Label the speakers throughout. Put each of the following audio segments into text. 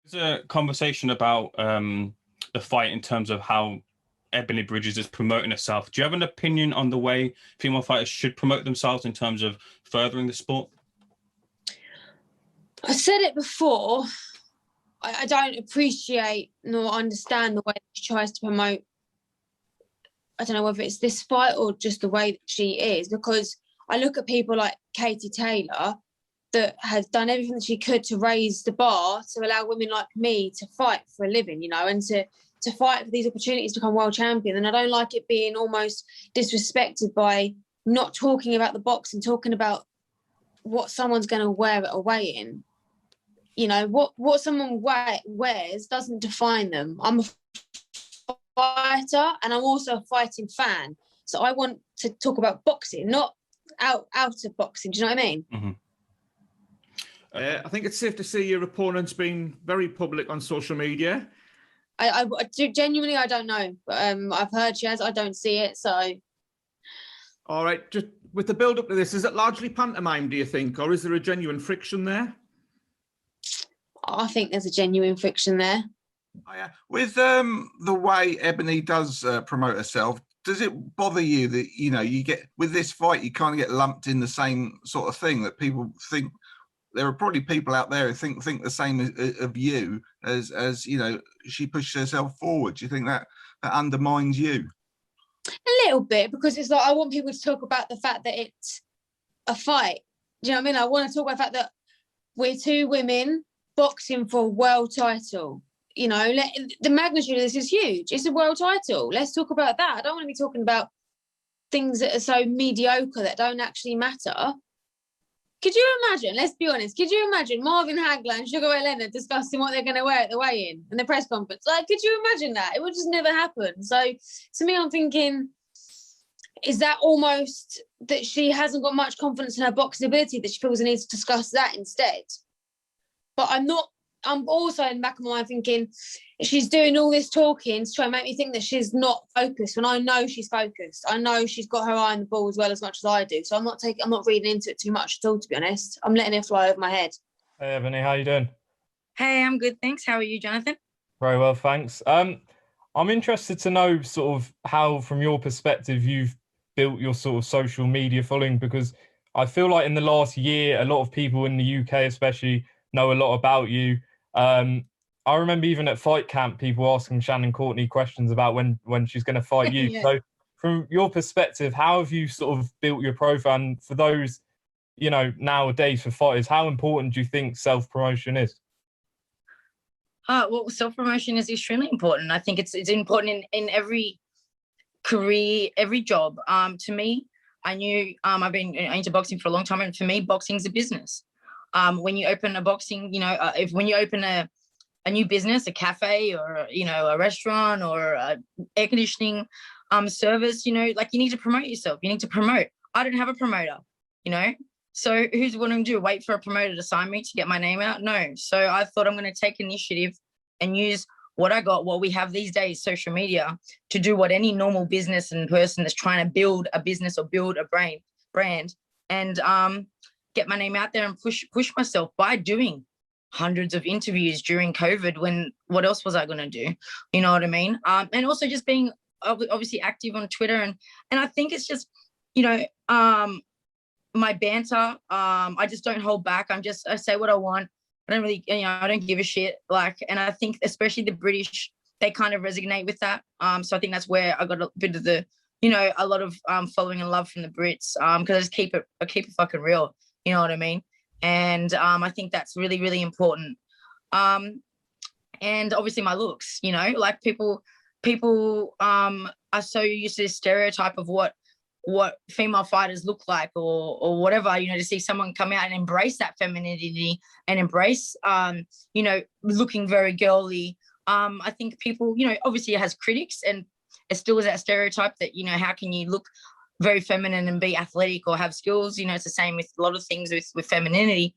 Speaker 1: There's a conversation about the fight in terms of how Ebanie Bridges is promoting herself. Do you have an opinion on the way female fighters should promote themselves in terms of furthering the sport?
Speaker 2: I said it before. I don't appreciate nor understand the way she tries to promote. I don't know whether it's this fight or just the way that she is, because I look at people like Katie Taylor that has done everything that she could to raise the bar to allow women like me to fight for a living, you know, and to fight for these opportunities to become world champion. And I don't like it being almost disrespected by not talking about the boxing, talking about what someone's going to wear at a weigh-in. You know, what someone wears doesn't define them. I'm a fighter and I'm also a fighting fan. So I want to talk about boxing, not out of boxing. Do you know what I mean?
Speaker 1: Mm-hmm.
Speaker 3: I think it's safe to say your opponent's been very public on social media.
Speaker 2: I do, genuinely, I don't know. I've heard she has. I don't see it. So,
Speaker 3: all right. Just with the build up to this, is it largely pantomime, do you think, or is there a genuine friction there?
Speaker 2: I think there's a genuine friction there.
Speaker 4: Oh, yeah. With the way Ebanie does promote herself, does it bother you that, you know, you get with this fight, you kind of get lumped in the same sort of thing, that people think there are probably people out there who think the same of you as you know, she pushes herself forward? Do you think that undermines you?
Speaker 2: A little bit, because it's like I want people to talk about the fact that it's a fight. Do you know what I mean? I want to talk about the fact that we're two women boxing for a world title. You know, the magnitude of this is huge. It's a world title. Let's talk about that. I don't want to be talking about things that are so mediocre that don't actually matter. Could you imagine, let's be honest, could you imagine Marvin Hagler and Sugar Ray Leonard discussing what they're going to wear at the weigh-in and the press conference? Like, could you imagine that? It would just never happen. So to me, I'm thinking, is that almost that she hasn't got much confidence in her boxing ability, that she feels the need to discuss that instead? But I'm also in the back of my mind thinking, she's doing all this talking to try and make me think that she's not focused, when I know she's focused. I know she's got her eye on the ball as well as much as I do. So I'm not reading into it too much at all, to be honest. I'm letting it fly over my head.
Speaker 5: Hey, Ebanie, how you doing?
Speaker 6: Hey, I'm good, thanks. How are you, Jonathan?
Speaker 5: Very well, thanks. I'm interested to know sort of how, from your perspective, you've built your sort of social media following, because I feel like in the last year, a lot of people in the UK especially know a lot about you. I remember even at fight camp, people asking Shannon Courtenay questions about when she's going to fight you. Yeah. So from your perspective, how have you sort of built your profile? And for those, you know, nowadays for fighters, how important do you think self-promotion is?
Speaker 6: Well, self-promotion is extremely important. I think it's important in every career, every job. To me, I knew I've been into boxing for a long time, and for me, boxing is a business. When you open a boxing, you know, when you open a new business, a cafe or, you know, a restaurant or a air conditioning service, you know, like, you need to promote yourself. You need to promote. I don't have a promoter, you know, so who's going to do? Wait for a promoter to sign me to get my name out? No. So I thought, I'm going to take initiative and use what I got, what we have these days, social media, to do what any normal business and person that's trying to build a business or build a brand and get my name out there and push myself by doing hundreds of interviews during COVID, when what else was I going to do? You know what I mean? And also just being obviously active on Twitter. And I think it's just, you know, my banter, I just don't hold back. I say what I want. I don't really, you know, I don't give a shit. Like, and I think especially the British, they kind of resonate with that. So I think that's where I got a bit of the, you know, a lot of following and love from the Brits, because I just keep it fucking real. You know what I mean? And I think that's really, really important. And obviously my looks, you know, like people are so used to this stereotype of what female fighters look like or whatever, you know, to see someone come out and embrace that femininity and embrace, you know, looking very girly. I think people, you know, obviously it has critics, and it still is that stereotype that, you know, how can you look very feminine and be athletic or have skills? You know, it's the same with a lot of things with femininity,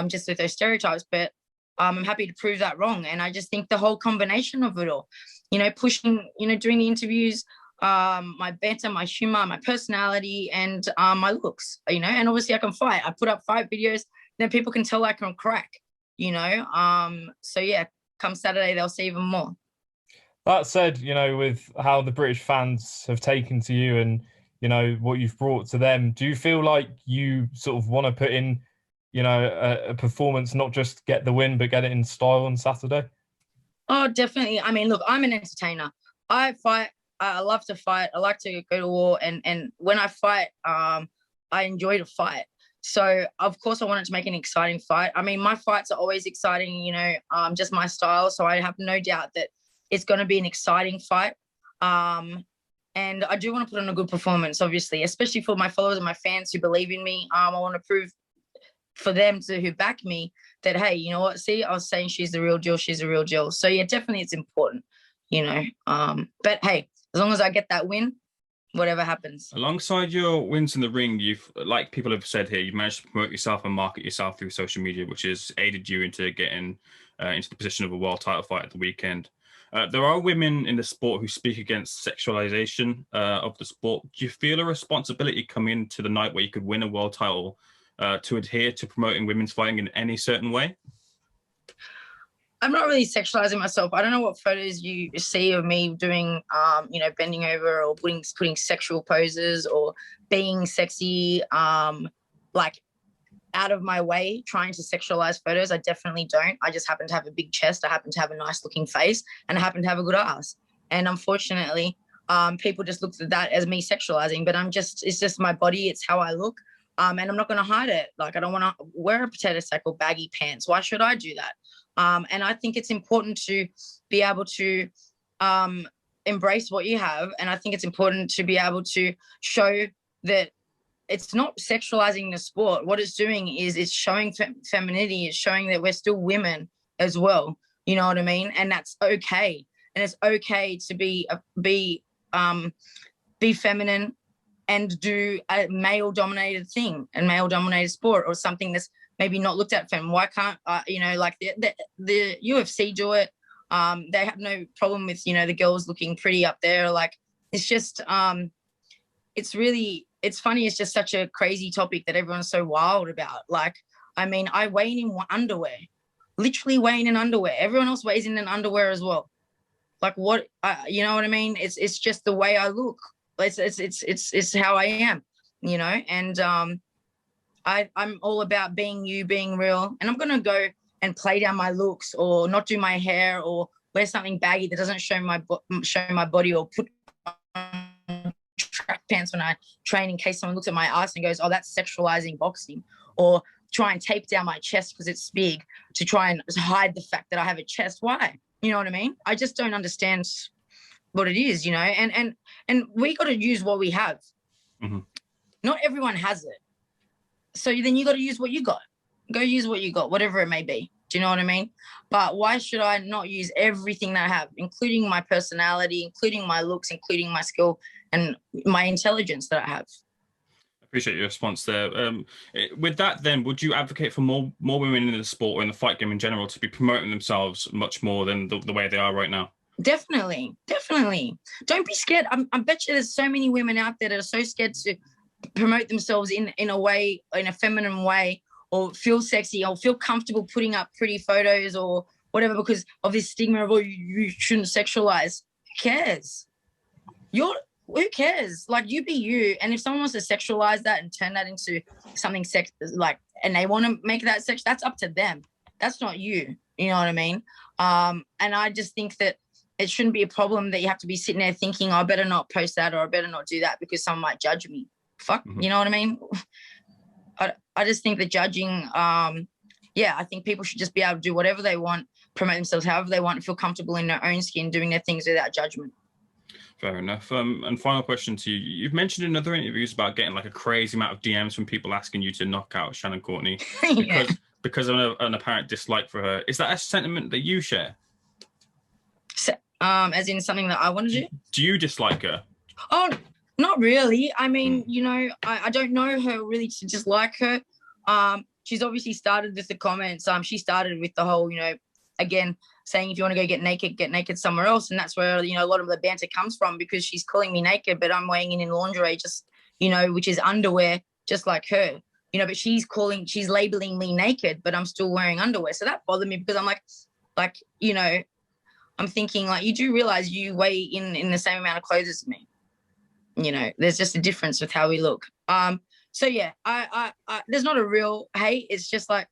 Speaker 6: just with those stereotypes. But I'm happy to prove that wrong. And I just think the whole combination of it all, you know, pushing, you know, doing the interviews, my banter, my humor, my personality, and my looks, you know, and obviously I can fight. I put up fight videos, then people can tell I can crack, you know. So yeah, come Saturday, they'll see even more.
Speaker 5: That said, you know, with how the British fans have taken to you and, you know, what you've brought to them, do you feel like you sort of want to put in, you know, a performance, not just get the win, but get it in style on Saturday?
Speaker 6: Oh, definitely. I mean, look, I'm an entertainer. I fight. I love to fight. I like to go to war. And when I fight, I enjoy to fight. So, of course, I wanted to make an exciting fight. I mean, my fights are always exciting, you know, just my style. So I have no doubt that it's going to be an exciting fight. And I do want to put on a good performance, obviously, especially for my followers and my fans who believe in me. I want to prove for them who back me that, hey, you know what? See, I was saying she's the real deal. She's the real deal. So, yeah, definitely it's important, you know. But, hey, as long as I get that win, whatever happens.
Speaker 1: Alongside your wins in the ring, you've, like people have said here, you've managed to promote yourself and market yourself through social media, which has aided you into getting into the position of a world title fight at the weekend. There are women in the sport who speak against sexualization of the sport. Do you feel a responsibility coming into the night where you could win a world title to adhere to promoting women's fighting in any certain way?
Speaker 6: I'm not really sexualizing myself. I don't know what photos you see of me doing, you know, bending over or putting sexual poses or being sexy, like out of my way, trying to sexualize photos. I definitely don't. I just happen to have a big chest. I happen to have a nice looking face and I happen to have a good ass. And unfortunately, people just look at that as me sexualizing, but it's just my body. It's how I look. And I'm not going to hide it. Like, I don't want to wear a potato sack or baggy pants. Why should I do that? And I think it's important to be able to embrace what you have. And I think it's important to be able to show that it's not sexualizing the sport. What it's doing is it's showing femininity. It's showing that we're still women as well. You know what I mean? And that's okay. And it's okay to be feminine and do a male-dominated thing, a male-dominated sport, or something that's maybe not looked at feminine. Why can't you know, like the UFC do it? They have no problem with, you know, the girls looking pretty up there. Like, it's just it's funny. It's just such a crazy topic that everyone's so wild about. Like, I mean, I weigh in underwear, literally weighing in underwear. Everyone else weighs in underwear as well. Like, what? You know what I mean? It's just the way I look. It's how I am, you know. And I'm all about being you, being real. And I'm gonna go and play down my looks, or not do my hair, or wear something baggy that doesn't show my body, or put on track pants when I train in case someone looks at my ass and goes, "Oh, that's sexualizing boxing," or try and tape down my chest because it's big to try and hide the fact that I have a chest. Why? You know what I mean? I just don't understand what it is, you know. And we got to use what we have. Mm-hmm. Not everyone has it. So then you got to use what you got. Go use what you got, whatever it may be. Do you know what I mean? But why should I not use everything that I have, including my personality, including my looks, including my skill and my intelligence that I have?
Speaker 1: I appreciate your response there. With that, then, would you advocate for more women in the sport or in the fight game in general to be promoting themselves much more than the way they are right now?
Speaker 6: Definitely. Don't be scared. I bet you there's so many women out there that are so scared to promote themselves in a way, in a feminine way, or feel sexy or feel comfortable putting up pretty photos or whatever because of this stigma of, oh, you shouldn't sexualize. Who cares? Who cares? Like, you be you. And if someone wants to sexualize that and turn that into something sex, like, and they want to make that sex, that's up to them. That's not you. You know what I mean? And I just think that it shouldn't be a problem that you have to be sitting there thinking, oh, I better not post that or I better not do that because someone might judge me. Fuck, you know what I mean? I just think that judging, I think people should just be able to do whatever they want, promote themselves however they want, and feel comfortable in their own skin, doing their things without judgment.
Speaker 1: Fair enough. And final question to you. You've mentioned in other interviews about getting like a crazy amount of DMs from people asking you to knock out Shannon Courtenay because of an apparent dislike for her. Is that a sentiment that you share?
Speaker 6: So, as in something that I want to do?
Speaker 1: Do you dislike her?
Speaker 6: Oh, not really. I mean, you know, I don't know her really to dislike her. She's obviously started with the comments. She started with the whole, you know, again, saying if you want to go get naked somewhere else. And that's where, you know, a lot of the banter comes from because she's calling me naked, but I'm weighing in lingerie, just, you know, which is underwear, just like her, you know, but she's labeling me naked, but I'm still wearing underwear. So that bothered me because I'm like, Like, you know, I'm thinking like, you do realize you weigh in the same amount of clothes as me. You know, there's just a difference with how we look. So yeah, I there's not a real hate. It's just like,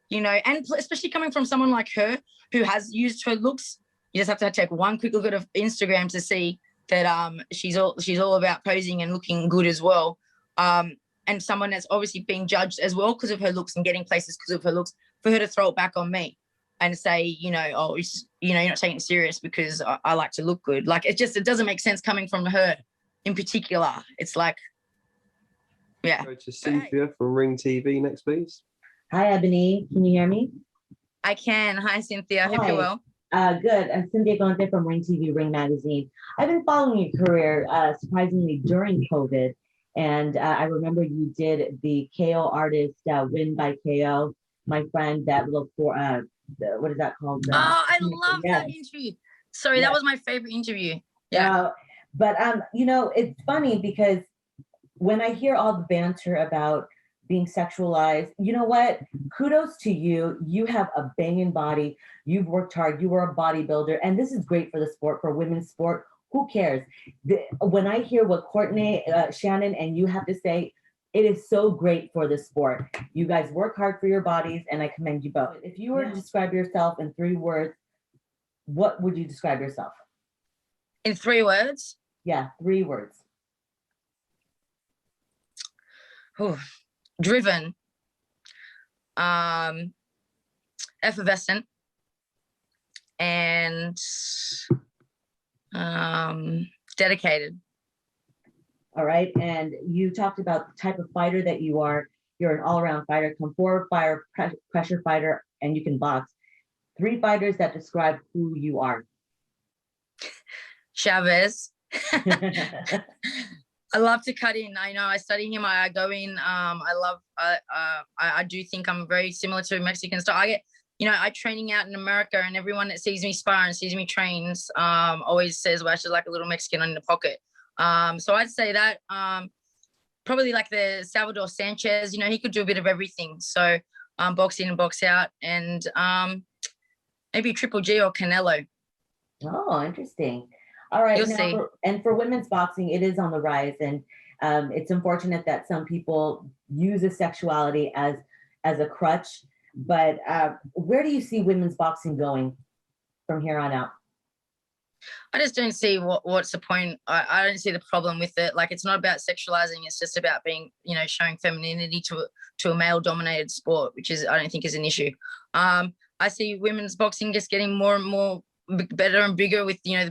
Speaker 6: you know, and especially coming from someone like her who has used her looks, you just have to take one quick look at her Instagram to see that she's all about posing and looking good as well. And someone that's obviously being judged as well because of her looks and getting places because of her looks, for her to throw it back on me and say, you know, oh, you know, you're not taking it serious because I like to look good. Like, it doesn't make sense coming from her in particular. It's like, yeah.
Speaker 7: Go to Cynthia from Ring TV next, please.
Speaker 8: Hi, Ebony. Can you hear me?
Speaker 6: I can. Hi, Cynthia. I hope
Speaker 8: Hi.
Speaker 6: you're well.
Speaker 8: Good. I'm Cynthia Conte from Ring TV, Ring Magazine. I've been following your career, surprisingly, during COVID. And I remember you did the KO artist win by KO. My friend, that little what is that called?
Speaker 6: I love that interview. Sorry, that was my favorite interview. Yeah.
Speaker 8: But you know, it's funny because when I hear all the banter about being sexualized, you know what? Kudos to you. You have a banging body. You've worked hard. You were a bodybuilder, and this is great for the sport, for women's sport. Who cares? When I hear what Courtenay, Shannon, and you have to say, it is so great for the sport. You guys work hard for your bodies, and I commend you both. If you were to describe yourself in 3 words, what would you describe yourself?
Speaker 6: In 3 words?
Speaker 8: Yeah, 3 words.
Speaker 6: Ooh. Driven, effervescent, and dedicated.
Speaker 8: All right. And you talked about the type of fighter that you are. You're an all-around fighter, come forward fighter, pressure fighter, and you can box. 3 fighters that describe who you are.
Speaker 6: Chavez. I love to cut in. I know I study him. I go in. I do think I'm very similar to Mexican style. I get, you know, I training out in America, and everyone that sees me spar and sees me trains always says, well, she's like a little Mexican in the pocket. So I'd say that probably like the Salvador Sanchez, you know, he could do a bit of everything. So box in and box out, and maybe Triple G or Canelo.
Speaker 8: Oh, interesting. All right. Now, for women's boxing, it is on the rise, and it's unfortunate that some people use sexuality as a crutch. But where do you see women's boxing going from here on out?
Speaker 6: I just don't see what's the point. I don't see the problem with it. Like, it's not about sexualizing. It's just about being, you know, showing femininity to a male-dominated sport, which is, I don't think, is an issue. I see women's boxing just getting more and more better and bigger with, you know,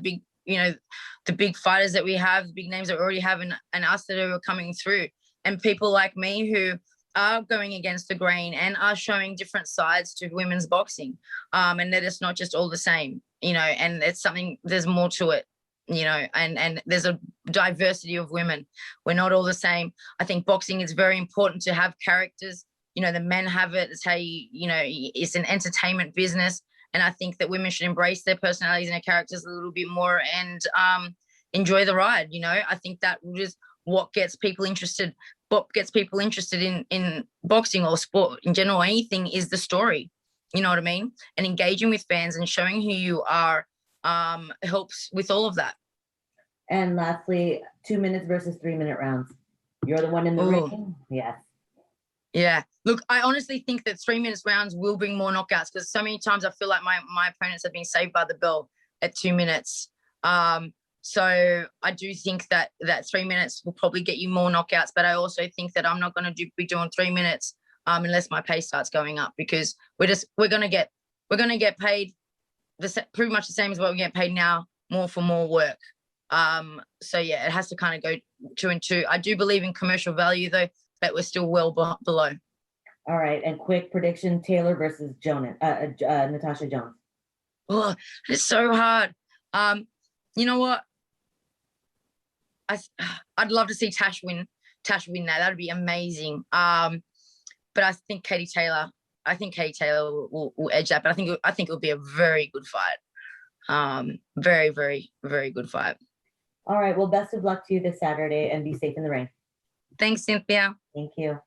Speaker 6: the big fighters that we have, the big names that we already have, and us that are coming through, and people like me who are going against the grain and are showing different sides to women's boxing, and that it's not just all the same, you know, and it's something, there's more to it, you know, and there's a diversity of women. We're not all the same. I think boxing is very important to have characters. You know, the men have it. It's how you know, it's an entertainment business. And I think that women should embrace their personalities and their characters a little bit more, and enjoy the ride. You know, I think that is what gets people interested. What gets people interested in boxing or sport in general, anything, is the story. You know what I mean? And engaging with fans and showing who you are helps with all of that.
Speaker 8: And lastly, 2 minutes versus 3 minute rounds. You're the one in the ring. Yes.
Speaker 6: Yeah. Look, I honestly think that 3 minutes rounds will bring more knockouts, because so many times I feel like my opponents have been saved by the bell at 2 minutes. So I do think that 3 minutes will probably get you more knockouts, but I also think that I'm not going to be doing 3 minutes unless my pay starts going up, because we're going to get paid pretty much the same as what we get paid now, more for more work. So yeah, it has to kind of go 2 and 2. I do believe in commercial value though, but we're still well below.
Speaker 8: All right, and quick prediction: Taylor versus Natasha Jones.
Speaker 6: Oh, it's so hard. You know what? I'd love to see Tash win that. That'd be amazing. But I think Katie Taylor will edge that. But I think it'll be a very good fight. Very, very, very good fight.
Speaker 8: All right. Well, best of luck to you this Saturday, and be safe in the ring.
Speaker 6: Thanks, Cynthia.
Speaker 8: Thank you.